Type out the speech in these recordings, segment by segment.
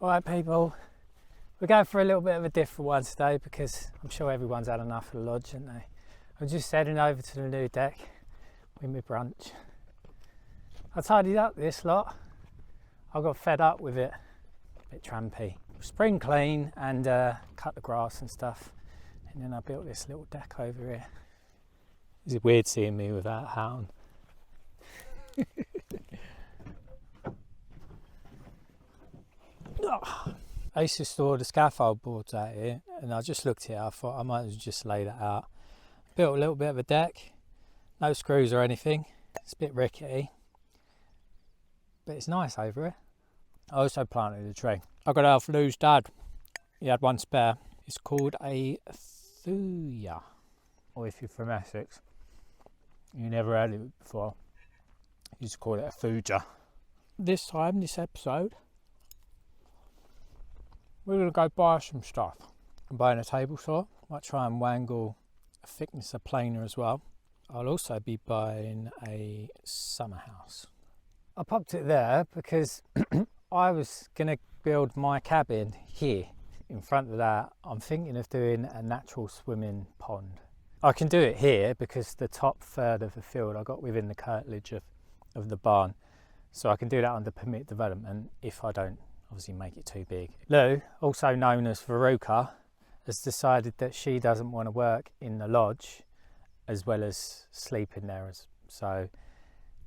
Alright people, we're going for a little bit of a different one today because I'm sure everyone's had enough of the lodge, haven't they? I'm just heading over to the new deck with my brunch. I tidied up this lot. I got fed up with it, a bit trampy. Spring clean and cut the grass and stuff, and then I built this little deck over here. Is it weird seeing me without a hat on? I used to store the scaffold boards out here, and I just looked at it. I thought I might as well just lay that out. Built a little bit of a deck, no screws or anything. It's a bit rickety, but it's nice over here. I also planted a tree. I got it off Lou's dad. He had one spare. It's called a Theo, or if you're from Essex, you never heard of it before, you just call it a Fuja. This episode, we're going to go buy some stuff. I'm buying a table saw. Might try and wangle a thickness of planer as well. I'll also be buying a summer house. I popped it there because I was going to build my cabin here. In front of that, I'm thinking of doing a natural swimming pond. I can do it here because the top third of the field I got within the curtilage of the barn. So I can do that under permit development if I don't obviously make it too big. Lou, also known as Veruca, has decided that she doesn't want to work in the lodge as well as sleep in there. So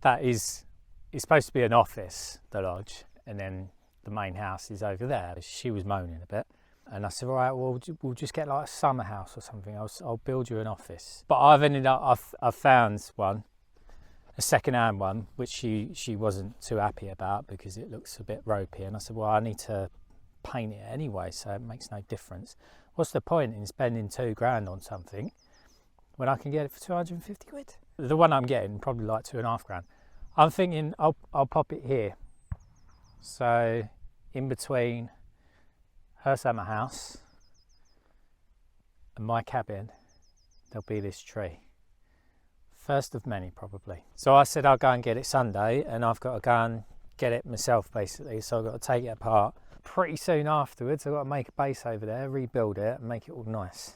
that is, it's supposed to be an office, the lodge, and then the main house is over there. She was moaning a bit. And I said, all right, well, we'll just get like a summer house or something. I'll build you an office. But I've ended up, I've found one, a second-hand one, which she wasn't too happy about because it looks a bit ropey. And I said, well, I need to paint it anyway, so it makes no difference. What's the point in spending £2,000 on something when I can get it for 250 quid? The one I'm getting, probably like £2,500. I'm thinking I'll pop it here. So in between her summer house and my cabin, there'll be this tree. First of many, probably. So I said I'll go and get it Sunday, and I've got to go and get it myself, basically. So I've got to take it apart. Pretty soon afterwards, I've got to make a base over there, rebuild it, and make it all nice.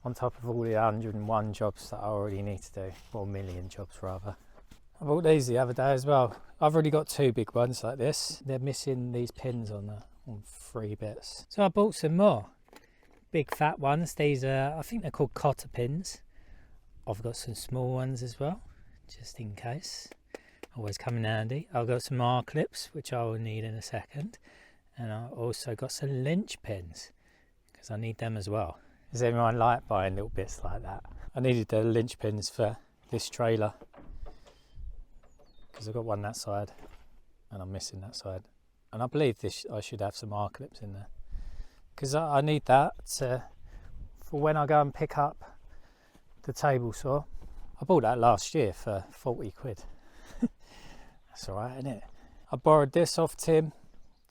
On top of all the 101 jobs that I already need to do, or a million jobs rather. I bought these the other day as well. I've already got two big ones like this. They're missing these pins on 3 bits. So I bought some more big fat ones. These are, I think they're called cotter pins. I've got some small ones as well, just in case. Always come in handy. I've got some R clips, which I will need in a second. And I've also got some lynch pins, because I need them as well. Does everyone like buying little bits like that? I needed the lynch pins for this trailer, because I've got one that side, and I'm missing that side. And I believe I should have some R clips in there, because I need that for when I go and pick up the table saw. I bought that last year for 40 quid. That's alright, isn't it? I borrowed this off Tim,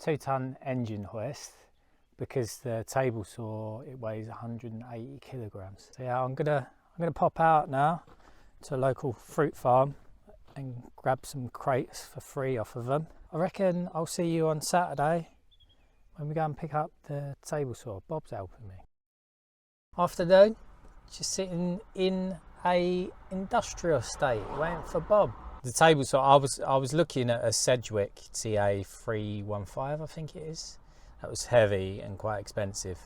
2-ton engine hoist, because the table saw, it weighs 180 kilograms. So yeah, I'm gonna pop out now to a local fruit farm and grab some crates for free off of them. I reckon I'll see you on Saturday when we go and pick up the table saw. Bob's helping me. Afternoon, just sitting in a industrial estate waiting for Bob. The table saw, I was looking at a Sedgwick TA 315, I think it is. That was heavy and quite expensive.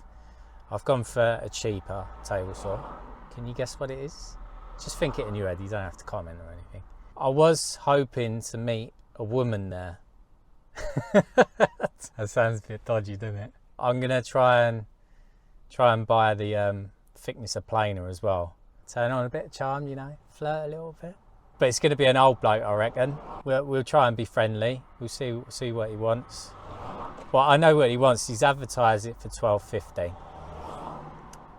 I've gone for a cheaper table saw. Can you guess what it is? Just think it in your head, you don't have to comment or anything. I was hoping to meet a woman there. That sounds a bit dodgy, doesn't it? I'm gonna try and buy the thickness of planer as well. Turn on a bit of charm, you know, flirt a little bit. But it's gonna be an old bloke, I reckon. We'll try and be friendly. We'll see what he wants. Well, I know what he wants. He's advertised it for $12.50,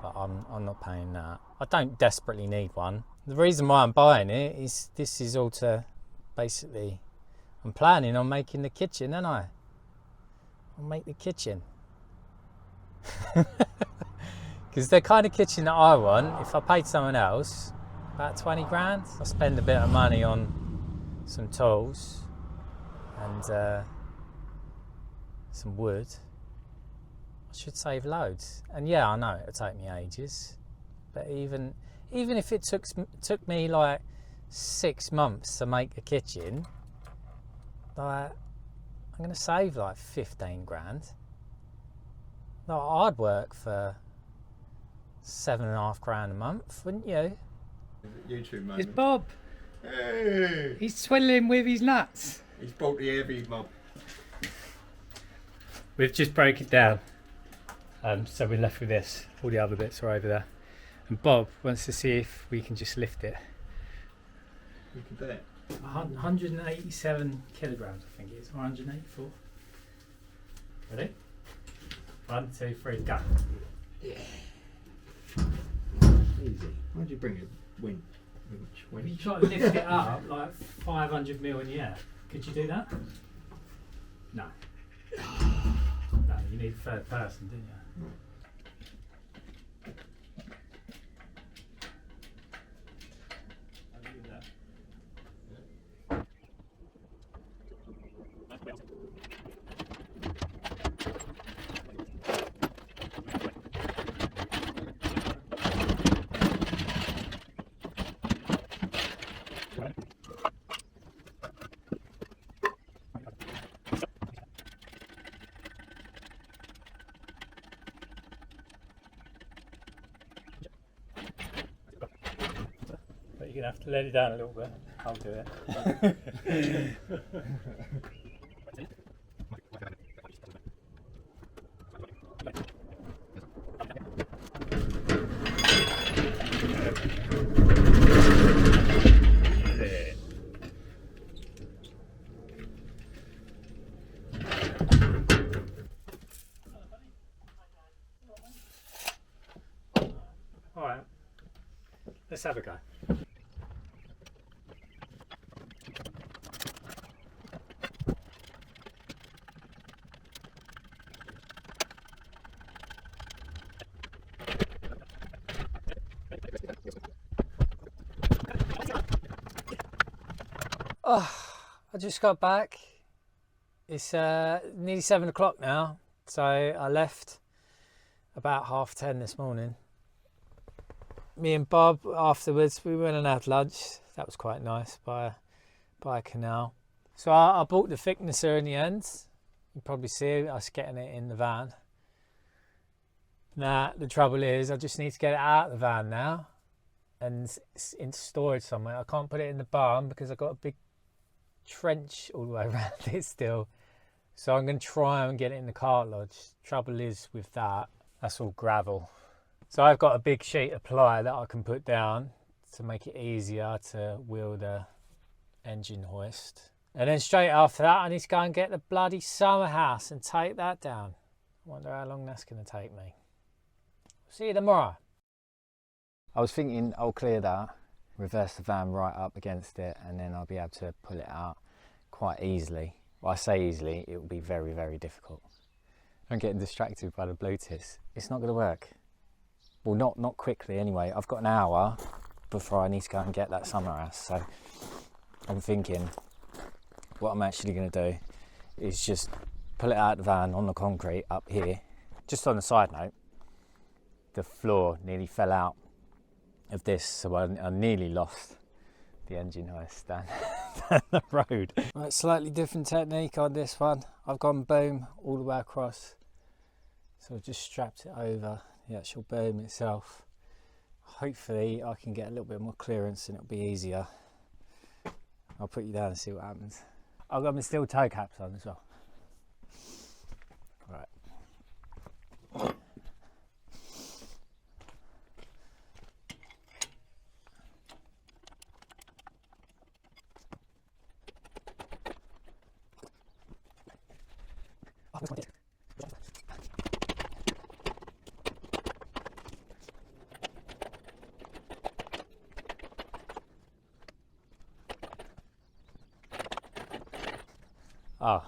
but I'm not paying that. I don't desperately need one. The reason why I'm buying it is this is all to basically, I'm planning on making the kitchen, aren't I? I'll make the kitchen. Because the kind of kitchen that I want, if I paid someone else, about 20 grand, I'll spend a bit of money on some tools and some wood, I should save loads. And yeah, I know it'll take me ages, but even if it took me like 6 months to make a kitchen, like I'm gonna save like 15 grand. Like, I'd work for 7.5 grand a month, wouldn't you? YouTube moment. It's Bob. Hey! He's twiddling with his nuts. He's bought the heavy mob. We've just broke it down. So we're left with this. All the other bits are over there. And Bob wants to see if we can just lift it. You can do it. 187 kilograms, I think it is. Or 184. Ready? 1, 2, 3, go. Yeah. Easy. Why'd you bring it? Winch. If you try to lift it up like 500 mil in the air, could you do that? No. No, you need third person, didn't you? But you're going to have to let it down a little bit. I'll do it. Alright, let's have a go. Oh, I just got back. It's nearly 7 o'clock now, so I left about 10:30 this morning. Me and Bob afterwards, we went and had lunch. That was quite nice by a canal. So I bought the thicknesser in the end. You probably see us getting it in the van. Now the trouble is I just need to get it out of the van now and it's in storage somewhere. I can't put it in the barn because I've got a big trench all the way around it still. So I'm going to try and get it in the cart lodge. Trouble is with that's all gravel. So I've got a big sheet of ply that I can put down to make it easier to wheel the engine hoist. And then straight after that I need to go and get the bloody summer house and take that down. I wonder how long that's going to take me. See you tomorrow. I was thinking I'll clear that, reverse the van right up against it, and then I'll be able to pull it out quite easily. Well, I say easily, it will be very, very difficult. I'm getting distracted by the Bluetooth. It's not going to work. Well, not quickly anyway. I've got an hour before I need to go and get that summer house. So I'm thinking what I'm actually going to do is just pull it out of the van on the concrete up here. Just on a side note, the floor nearly fell out of this, so I nearly lost the engine hoist down the road. Right, slightly different technique on this one. I've gone boom all the way across, so I've just strapped it over the actual boom itself. Hopefully I can get a little bit more clearance and it'll be easier. I'll put you down and see what happens. I've got my steel toe caps on as well. Right. Oh,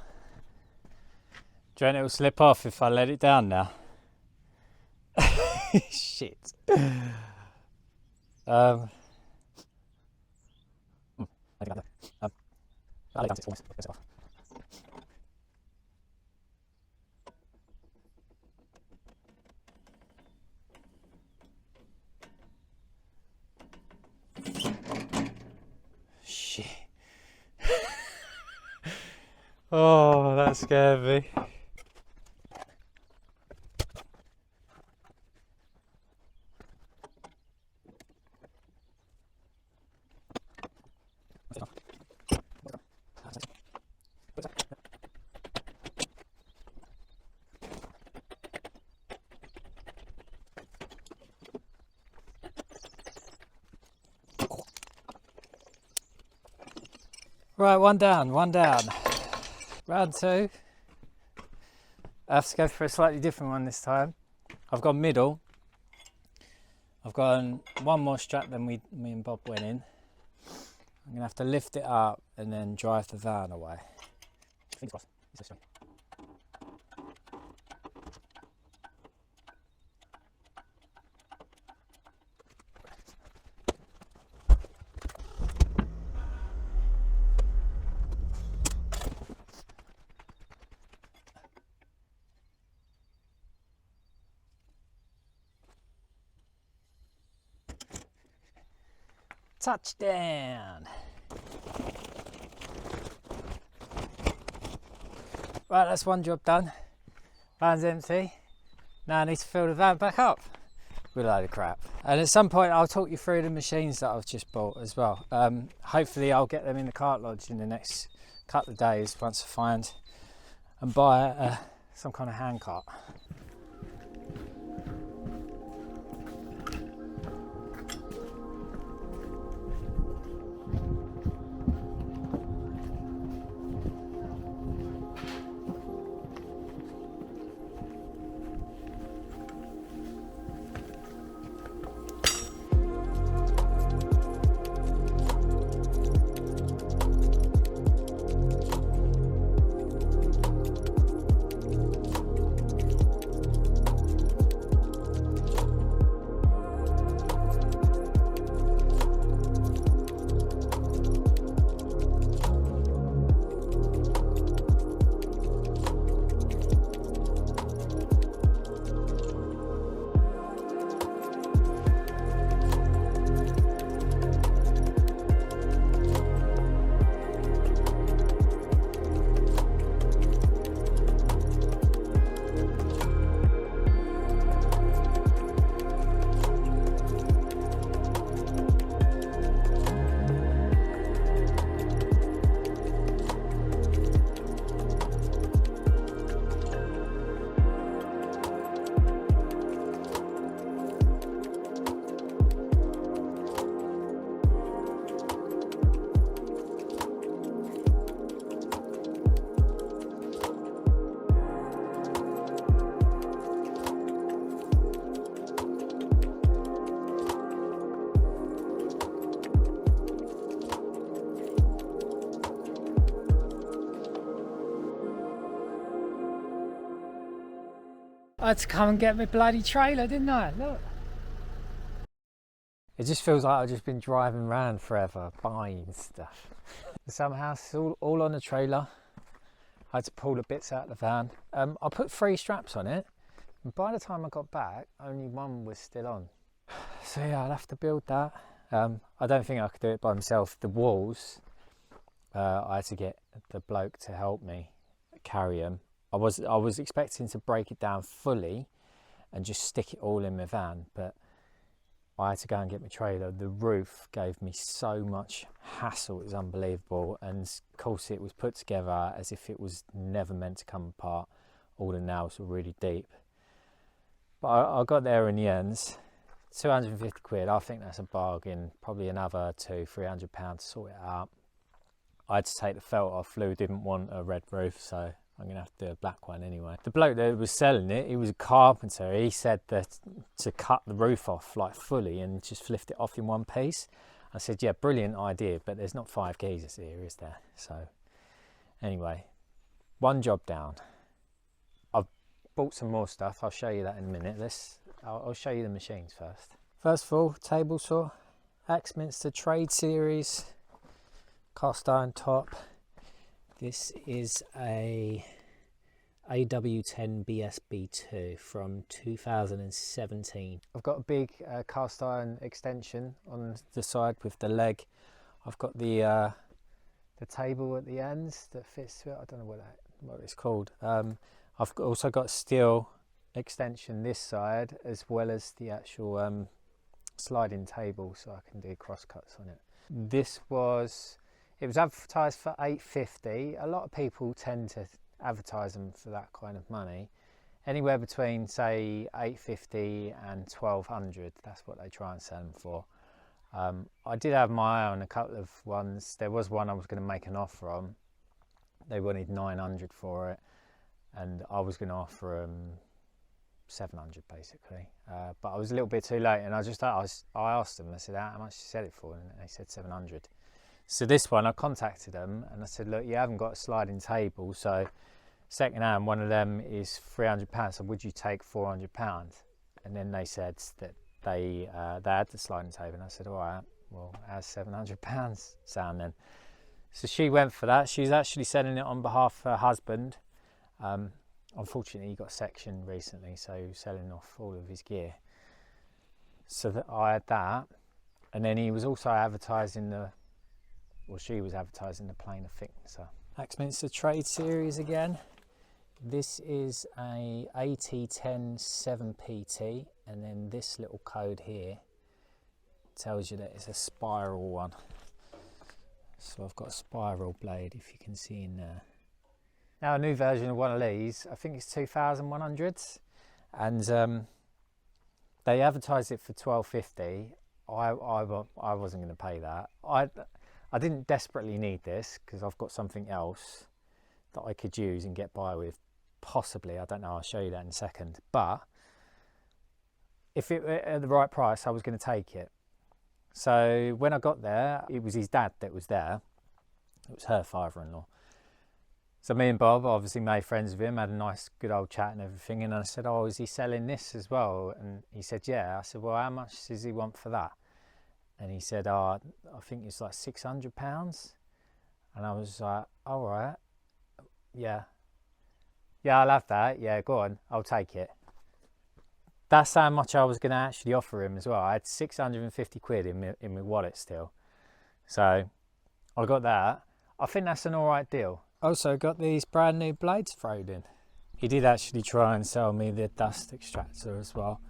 do you reckon it will slip off if I let it down now? Shit. Oh, that scared me. Right, one down. Round two. I have to go for a slightly different one this time. I've gone middle. I've got one more strap than me and Bob went in. I'm gonna have to lift it up and then drive the van away. Fingers crossed. It's this way. Touchdown! Right, that's one job done. Van's empty. Now I need to fill the van back up with a load of crap. And at some point I'll talk you through the machines that I've just bought as well. Hopefully I'll get them in the cart lodge in the next couple of days once I find and buy some kind of hand cart. I had to come and get my bloody trailer, didn't I? Look. It just feels like I've just been driving around forever, buying stuff. Somehow it's all on the trailer. I had to pull the bits out of the van. I put 3 straps on it, and by the time I got back, only one was still on. So yeah, I'll have to build that. I don't think I could do it by myself. The walls, I had to get the bloke to help me carry them. I was expecting to break it down fully and just stick it all in my van, but I had to go and get my trailer. The roof gave me so much hassle, it was unbelievable, and of course it was put together as if it was never meant to come apart. All the nails were really deep, but I got there in the end. 250 quid, I think that's a bargain. Probably another £200-300 to sort it out. I had to take the felt off. Lou didn't want a red roof, so I'm gonna have to do a black one anyway. The bloke that was selling it, he was a carpenter. He said that to cut the roof off like fully and just lift it off in one piece. I said, yeah, brilliant idea, but there's not 5 geezers here, is there? So anyway, one job down. I've bought some more stuff. I'll show you that in a minute. I'll show you the machines first. First of all, table saw, Axminster Trade Series, cast iron top. This is a AW10 BSB2 from 2017. I've got a big cast iron extension on the side with the leg. I've got the the table at the end that fits to it. I don't know what it's called. I've also got steel extension this side as well as the actual sliding table, so I can do cross cuts on it. It was advertised for $850. A lot of people tend to advertise them for that kind of money. Anywhere between say $850 and $1,200. That's what they try and sell them for. I did have my eye on a couple of ones. There was one I was going to make an offer on. They wanted $900 for it, and I was going to offer them $700 basically. But I was a little bit too late, and I asked them. I said, "How much you sell it for?" And they said $700. So this one, I contacted them and I said, "Look, you haven't got a sliding table, so second hand, one of them is £300. So would you take £400?" And then they said that they had the sliding table, and I said, "All right, well, how's £700 sound then?" So she went for that. She's actually selling it on behalf of her husband. Unfortunately, he got sectioned recently, so he was selling off all of his gear. So that I had that, and then he was also advertising she was advertising the planer thicknesser. Axminster Trade Series again. This is a AT10 7PT, and then this little code here tells you that it's a spiral one. So I've got a spiral blade, if you can see in there. Now a new version of one of these, I think it's 2100s, and they advertised it for $1250. I wasn't going to pay that. I didn't desperately need this because I've got something else that I could use and get by with. Possibly, I don't know, I'll show you that in a second. But if it were at the right price, I was going to take it. So when I got there, it was his dad that was there. It was her father-in-law. So me and Bob obviously made friends with him, had a nice good old chat and everything. And I said, "Oh, is he selling this as well?" And he said, "Yeah." I said, "Well, how much does he want for that?" And he said, "Oh, I think it's like £600. And I was like, "All right, yeah, I'll have that. Yeah, go on, I'll take it." That's how much I was going to actually offer him as well. I had 650 quid in my wallet still. So I got that. I think that's an all right deal. Also got these brand new blades thrown in. He did actually try and sell me the dust extractor as well.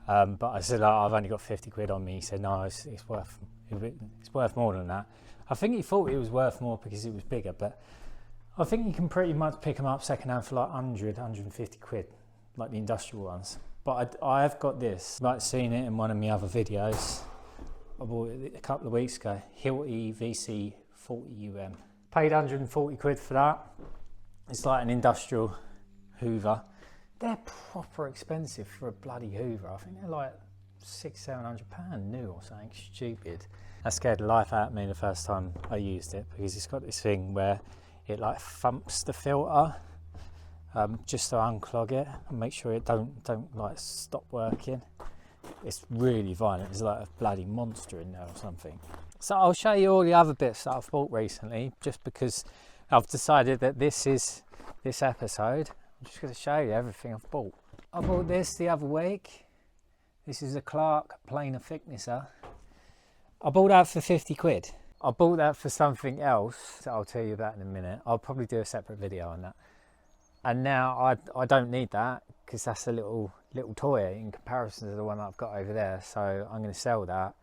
But I said, "Oh, I've only got 50 quid on me." He said, "No, it's worth more than that." I think he thought it was worth more because it was bigger, but I think you can pretty much pick them up second hand for like 150 quid, like the industrial ones. But I have got this. You might have seen it in one of my other videos. I bought it a couple of weeks ago. Hilti VC 40UM. Paid 140 quid for that. It's like an industrial Hoover. They're proper expensive for a bloody Hoover. I think they're like £600-700 new or something stupid. That scared the life out of me the first time I used it, because it's got this thing where it like thumps the filter just to unclog it and make sure it don't like stop working. It's really violent. It's like a bloody monster in there or something. So I'll show you all the other bits that I've bought recently, just because I've decided that this episode, I'm just going to show you everything I've bought. I bought this the other week. This is a Clark planer thicknesser. I bought that for 50 quid. I bought that for something else that I'll tell you about in a minute. I'll probably do a separate video on that. And now I don't need that because that's a little toy in comparison to the one that I've got over there. So I'm going to sell that.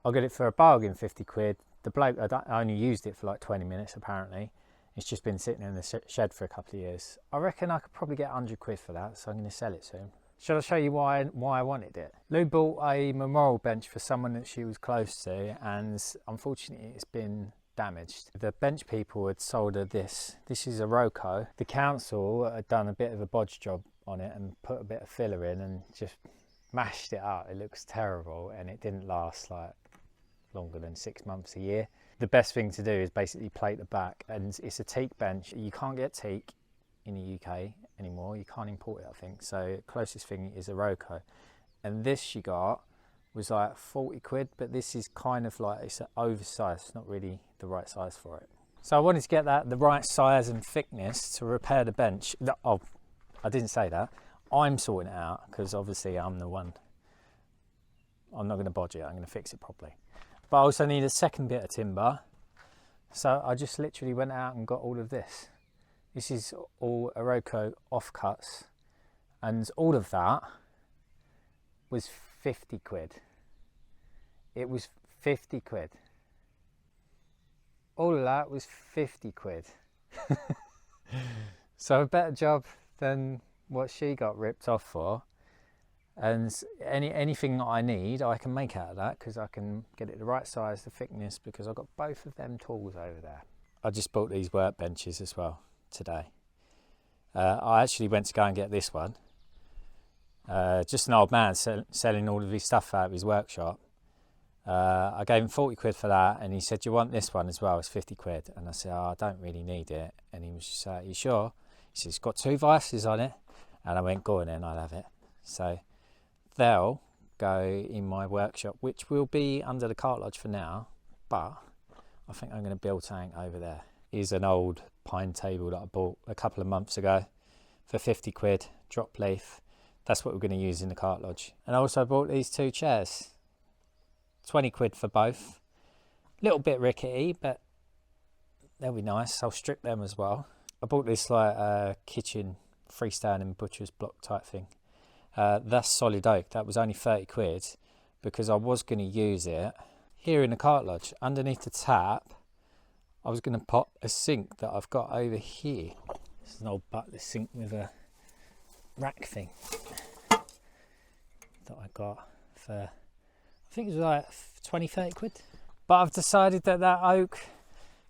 I'll get it for a bargain, 50 quid. The bloke, I only used it for like 20 minutes apparently. It's just been sitting in the shed for a couple of years. I reckon I could probably get 100 quid for that, so I'm going to sell it soon. Shall I show you why I wanted it? Lou bought a memorial bench for someone that she was close to, and unfortunately it's been damaged. The bench people had sold her this. This is a Roco. The council had done a bit of a bodge job on it and put a bit of filler in and just mashed it up. It looks terrible, and it didn't last like longer than 6 months, a year. The best thing to do is basically plate the back, and it's a teak bench. You can't get teak in the UK anymore. You can't import it, I think. So closest thing is a Roco, and this she got was like 40 quid, but this is kind of like, it's an oversized, it's not really the right size for it. So I wanted to get that the right size and thickness to repair the bench. Oh, I didn't say that. I'm sorting it out because obviously I'm the one. I'm not going to bodge it, I'm going to fix it properly. But I also need a second bit of timber. So I just literally went out and got all of this. This is all Iroko offcuts, and all of that was 50 quid. It was 50 quid. All of that was 50 quid. So a better job than what she got ripped off for. And anything that I need, I can make out of that, because I can get it the right size, the thickness, because I've got both of them tools over there. I just bought these workbenches as well today. I actually went to go and get this one. Just an old man selling all of his stuff out of his workshop. I gave him 40 quid for that, and he said, "Do you want this one as well? It's 50 quid. And I said, "Oh, I don't really need it." And he was just like, "You sure?" He said, "It's got 2 vices on it." And I went, "Go on then, I'll have it." So they'll go in my workshop, which will be under the cart lodge for now, but I think I'm going to build something over there. Here's an old pine table that I bought a couple of months ago for 50 quid, drop leaf. That's what we're going to use in the cart lodge. And I also bought these 2 chairs, 20 quid for both. Little bit rickety, but they'll be nice. I'll strip them as well. I bought this like kitchen freestanding butcher's block type thing. That's solid oak. That was only 30 quid because I was going to use it here in the cart lodge. Underneath the tap, I was going to pop a sink that I've got over here. This is an old butler sink with a rack thing that I got for, I think it was like 20-30 quid. But I've decided that oak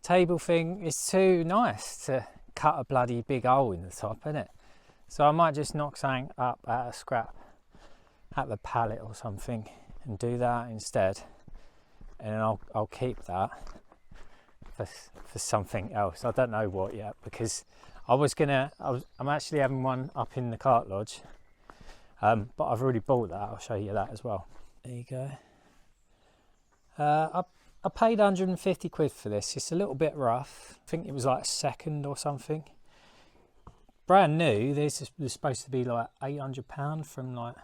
table thing is too nice to cut a bloody big hole in the top, isn't it? So I might just knock something up at a scrap at the pallet or something and do that instead, and then I'll keep that for something else. I don't know what yet, because I'm actually having one up in the cart lodge, but I've already bought that. I'll show you that as well. There you go. I paid 150 quid for this. It's a little bit rough. I think it was like a second or something. Brand new. This was supposed to be like £800 from, like,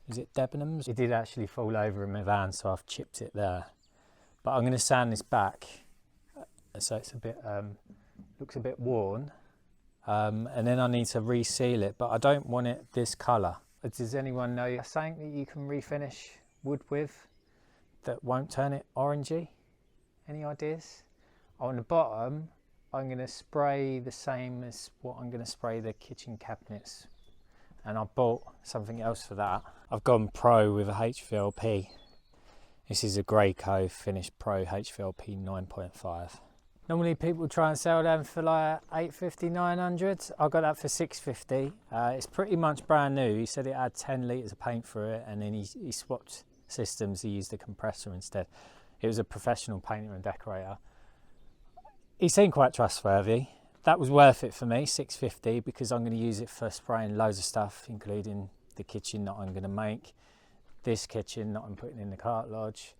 is it Debenhams? It did actually fall over in my van, so I've chipped it there. But I'm going to sand this back, so it's a bit looks a bit worn, and then I need to reseal it. But I don't want it this colour. Does anyone know something that you can refinish wood with that won't turn it orangey? Any ideas? On the bottom, I'm going to spray the same as what I'm going to spray the kitchen cabinets, and I bought something else for that. I've gone pro with a HVLP. This is a Graco Finish Pro HVLP 9.5. Normally people try and sell them for like 850, 900. I got that for 650. It's pretty much brand new. He said it had 10 litres of paint through it, and then he swapped systems. He used a compressor instead. It was a professional painter and decorator. He seemed quite trustworthy. That was worth it for me, 650, because I'm going to use it for spraying loads of stuff, including the kitchen that I'm going to make, this kitchen that I'm putting in the cart lodge,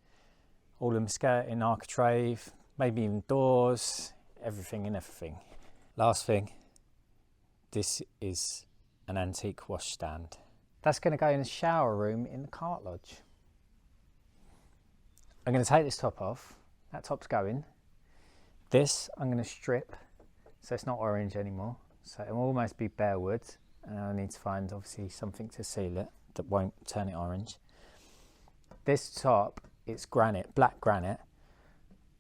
all the skirting, architrave, maybe even doors, everything and everything. Last thing, this is an antique wash stand. That's going to go in the shower room in the cart lodge. I'm going to take this top off. That top's going. This I'm going to strip, so it's not orange anymore. So it will almost be bare wood, and I need to find obviously something to seal it that won't turn it orange. This top, it's granite, black granite,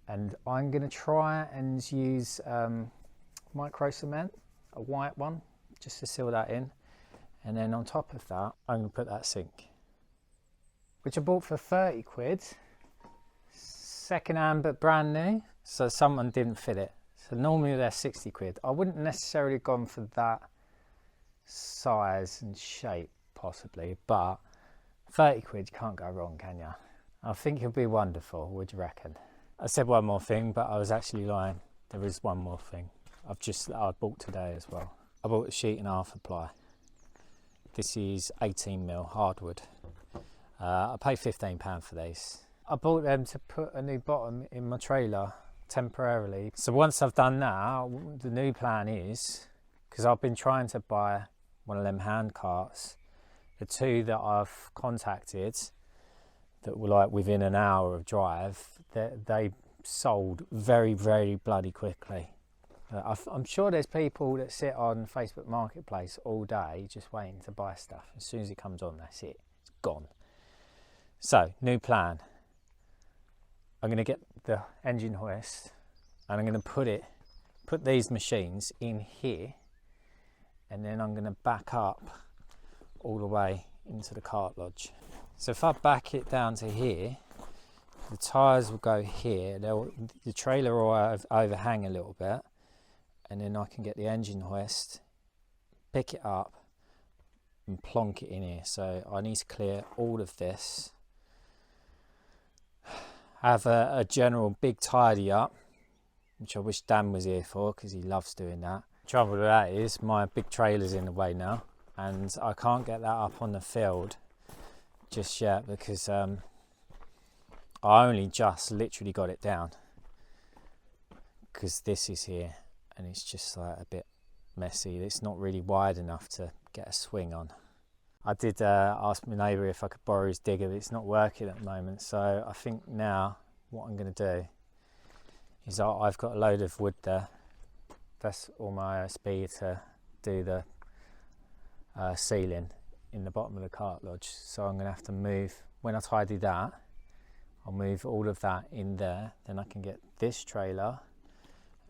and I'm going to try and use micro cement, a white one, just to seal that in. And then on top of that, I'm going to put that sink, which I bought for 30 quid, second hand but brand new. So someone didn't fit it. So normally they're 60 quid. I wouldn't necessarily have gone for that size and shape possibly, but 30 quid, you can't go wrong, can you? I think it'll be wonderful. What do you reckon? I said one more thing, but I was actually lying. There is one more thing I bought today as well. I bought a sheet and a half of ply. This is 18mm hardwood. I paid £15 for these. I bought them to put a new bottom in my trailer temporarily. So once I've done that, the new plan is, because I've been trying to buy one of them hand carts, the 2 that I've contacted that were like within an hour of drive, they sold very, very bloody quickly. I'm sure there's people that sit on Facebook Marketplace all day just waiting to buy stuff. As soon as it comes on, that's it. It's gone. So, new plan. I'm going to get the engine hoist and I'm going to put these machines in here, and then I'm going to back up all the way into the cart lodge. So if I back it down to here, the tyres will go here, the trailer will overhang a little bit, and then I can get the engine hoist, pick it up and plonk it in here. So I need to clear all of this, have a general big tidy up, which I wish Dan was here for because he loves doing that. The trouble with that is my big trailer's in the way now, and I can't get that up on the field just yet because I only just literally got it down because this is here and it's just like a bit messy. It's not really wide enough to get a swing on. I did ask my neighbour if I could borrow his digger, but it's not working at the moment. So I think now what I'm going to do is I've got a load of wood there. That's all my OSB to do the ceiling in the bottom of the cart lodge. So I'm going to have to move, when I tidy that, I'll move all of that in there. Then I can get this trailer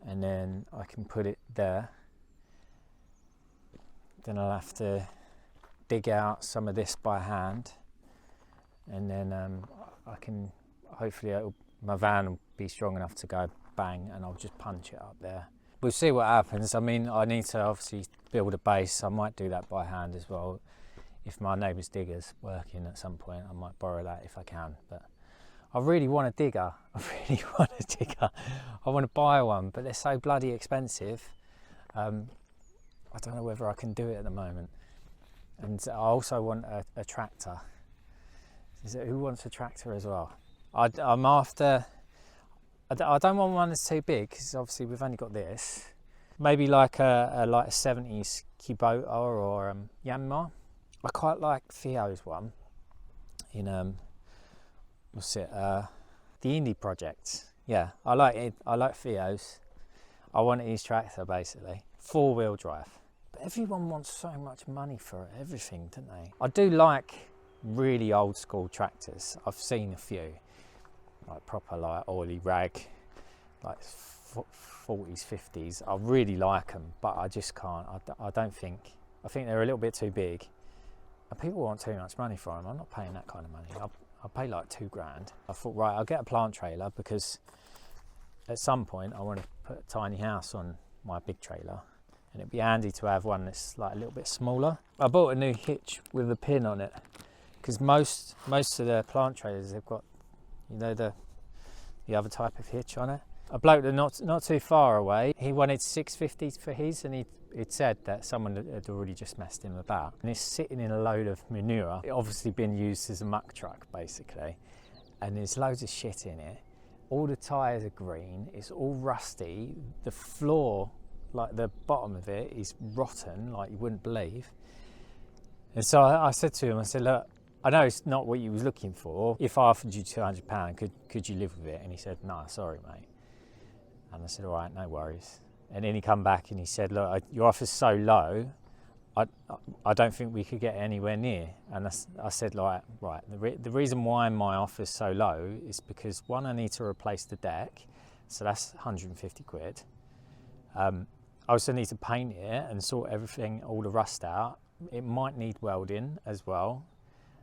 and then I can put it there. Then I'll have to dig out some of this by hand, and then I can, hopefully my van will be strong enough to go bang and I'll just punch it up there. We'll see what happens. I mean, I need to obviously build a base. I might do that by hand as well. If my neighbour's digger's working at some point, I might borrow that if I can. But I really want a digger. I really want a digger. I want to buy one, but they're so bloody expensive. I don't know whether I can do it at the moment. And I also want a tractor. Who wants a tractor as well? I'm after. I don't want one that's too big because obviously we've only got this. Maybe like a 70s Kubota or Yanmar. I quite like Theo's one in what's it? The Indie Project. Yeah, I like it. I like Theo's. I want his tractor basically, 4-wheel drive. But everyone wants so much money for everything, don't they? I do like really old school tractors. I've seen a few, like proper like oily rag, like 40s, 50s. I really like them, but I just can't. I think they're a little bit too big. And people want too much money for them. I'm not paying that kind of money. I'll pay like £2,000. I thought, right, I'll get a plant trailer because at some point I want to put a tiny house on my big trailer, and it'd be handy to have one that's like a little bit smaller. I bought a new hitch with a pin on it because most of the plant trailers, they've got, you know, the other type of hitch on it. A bloke that not too far away, he wanted $650 for his, and he'd said that someone had already just messed him about. And it's sitting in a load of manure. It obviously been used as a muck truck basically, and there's loads of shit in it. All the tyres are green, it's all rusty. The floor, like the bottom of it, is rotten like you wouldn't believe. And so I said to him, I said, look, I know it's not what you was looking for. If I offered you £200, could you live with it? And he said, no, sorry, mate. And I said, all right, no worries. And then he come back and he said, look, your offer's so low, I don't think we could get anywhere near. And I said, like, right, the reason why my offer's so low is because, one, I need to replace the deck, so that's 150 quid. I also need to paint it and sort everything, all the rust out. It might need welding as well.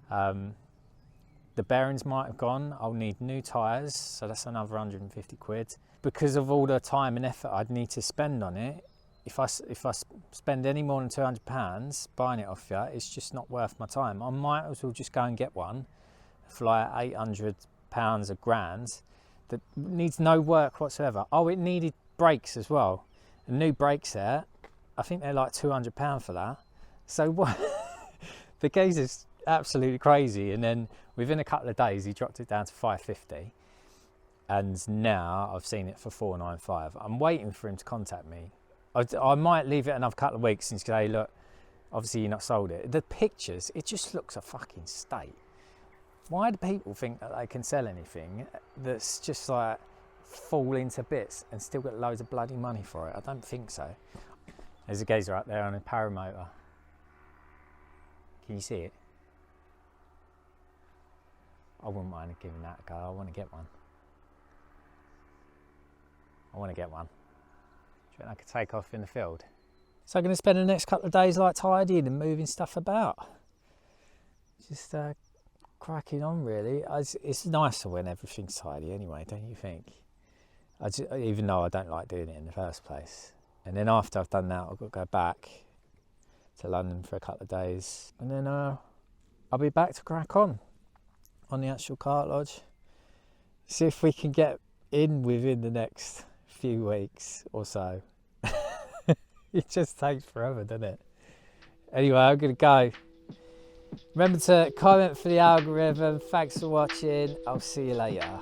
The bearings might have gone. I'll need new tyres, so that's another 150 quid. Because of all the time and effort I'd need to spend on it, if I spend any more than £200 buying it off you, it's just not worth my time. I might as well just go and get one for like £800, £1,000 that needs no work whatsoever. Oh, it needed brakes as well. A new brake set, I think they're like £200 for that. So what? The case is absolutely crazy. And then within a couple of days, he dropped it down to £550. And now I've seen it for £495. I'm waiting for him to contact me. I might leave it another couple of weeks and say, look, obviously you're not sold it. The pictures, it just looks a fucking state. Why do people think that they can sell anything that's just like fall into bits and still get loads of bloody money for it? I don't think so. There's a geezer up there on a paramotor. Can you see it? I wouldn't mind giving that a go. I want to get one. Do you reckon I could take off in the field? So I'm going to spend the next couple of days like tidying and moving stuff about. Just cracking on really. It's nicer when everything's tidy anyway, don't you think? Even though I don't like doing it in the first place. And then after I've done that, I've got to go back to London for a couple of days. And then I'll be back to crack on the actual cart lodge. See if we can get in within the next few weeks or so. It just takes forever, doesn't it? Anyway, I'm going to go. Remember to comment for the algorithm. Thanks for watching. I'll see you later.